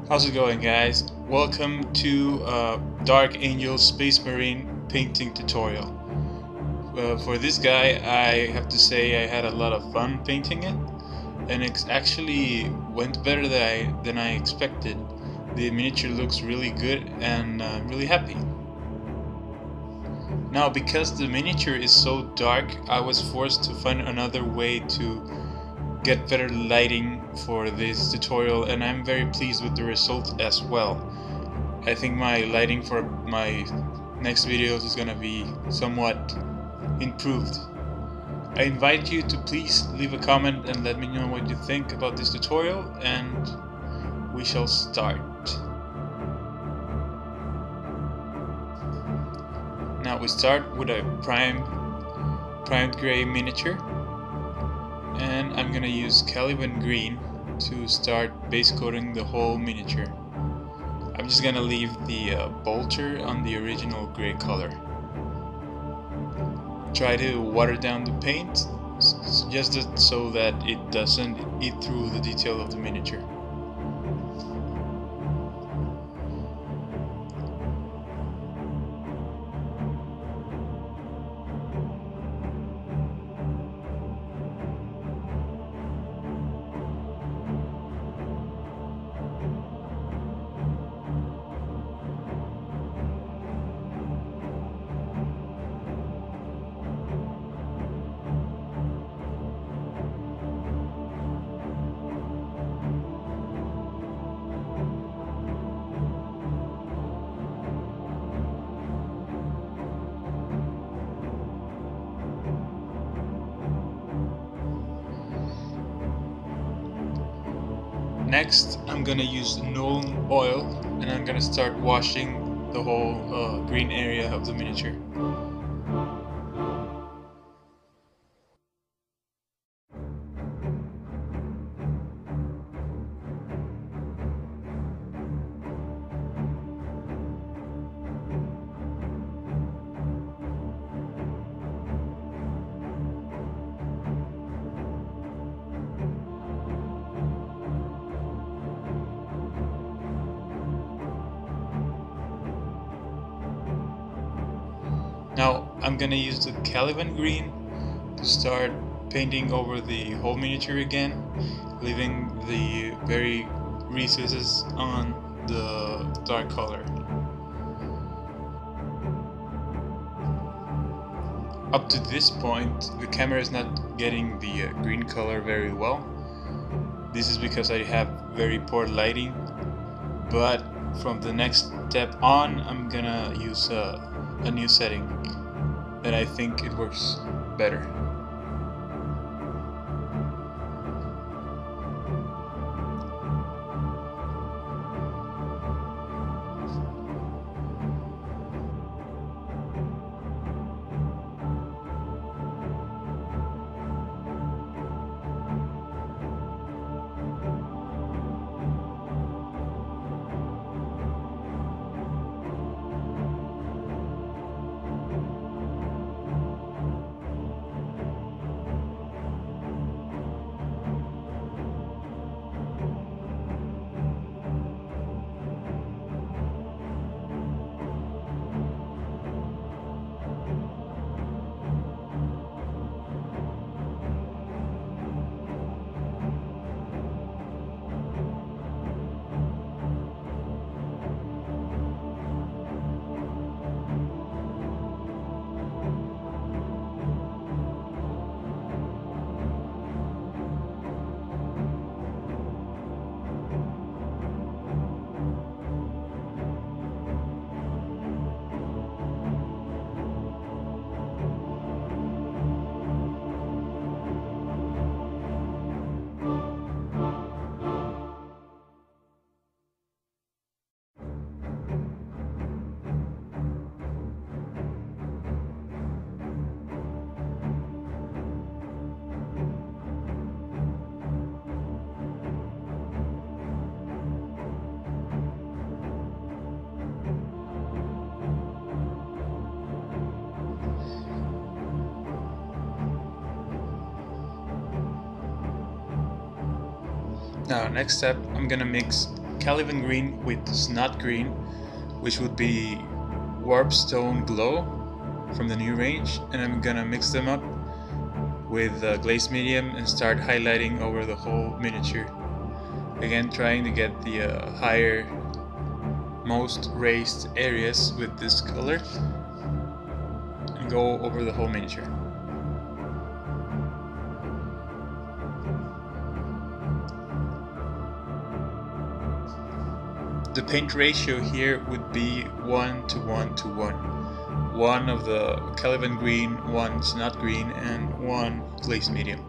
How's it going, guys? Welcome to Dark Angel Space Marine painting tutorial. For this guy, I have to say I had a lot of fun painting it, and it actually went better than I expected. The miniature looks really good, and I'm really happy. Now, because the miniature is so dark, I was forced to find another way to get better lighting for this tutorial, and I'm very pleased with the result as well. I think my lighting for my next videos is gonna be somewhat improved. I invite you to please leave a comment and let me know what you think about this tutorial, and we shall start. Now we start with a primed gray miniature, and I'm gonna use Caliban green to start base coating the whole miniature. I'm just gonna leave the bolter on the original gray color. Try to water down the paint just so that it doesn't eat through the detail of the miniature. Next, I'm gonna use Nuln oil, and I'm gonna start washing the whole green area of the miniature. Now I'm gonna use the Caliban green to start painting over the whole miniature again, leaving the very recesses on the dark color. Up to this point, the camera is not getting the green color very well. This is because I have very poor lighting, but from the next step on, I'm gonna use a new setting, and I think it works better. Now, next step, I'm gonna mix Caliban green with Snot green, which would be warpstone glow from the new range, and I'm gonna mix them up with glaze medium and start highlighting over the whole miniature. Again, trying to get the higher, most raised areas with this color and go over the whole miniature. The paint ratio here would be 1 to 1 to 1. 1 of the Caliban green, 1 Snot green, and 1 glaze medium.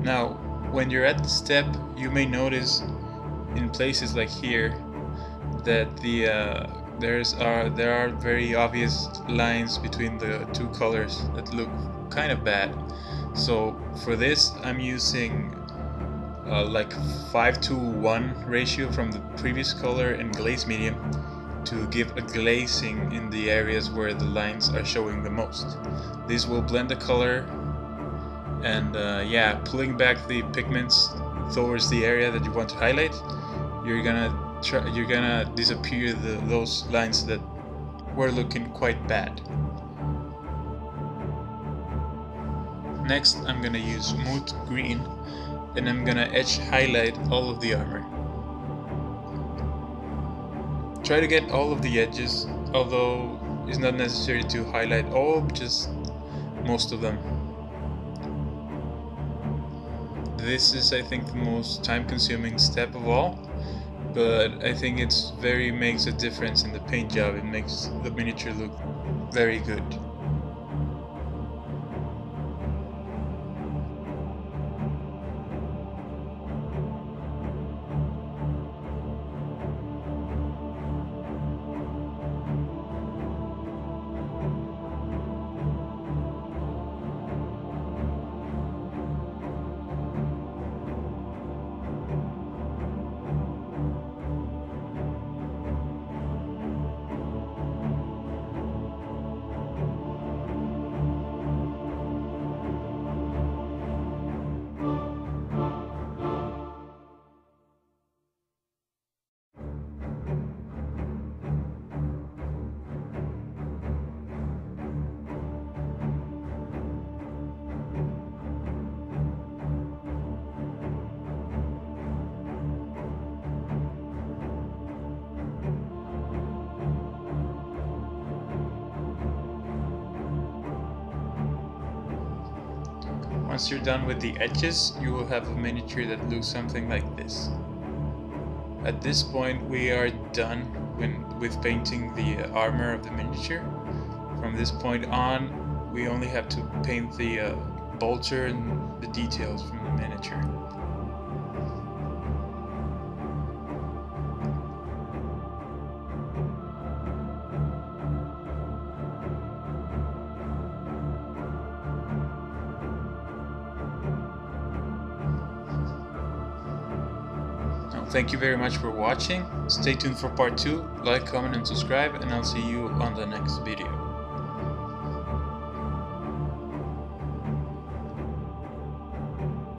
Now, when you're at the step, you may notice in places like here that there are very obvious lines between the two colors that look kind of bad. So for this, I'm using like 5 to 1 ratio from the previous color and glaze medium to give a glazing in the areas where the lines are showing the most. This will blend the color and yeah, pulling back the pigments towards the area that you want to highlight. You're gonna disappear those lines that were looking quite bad. Next, I'm gonna use Moot green, and I'm gonna edge highlight all of the armor. Try to get all of the edges, although it's not necessary to highlight all, just most of them. This is, I think, the most time-consuming step of all, but I think it's makes a difference in the paint job. It makes the miniature look very good. Once you're done with the edges, you will have a miniature that looks something like this. At this point, we are done with painting the armor of the miniature. From this point on, we only have to paint the bolter and the details from the miniature. thank you very much for watching. Stay tuned for part 2. Like, comment and subscribe, and I'll see you on the next video.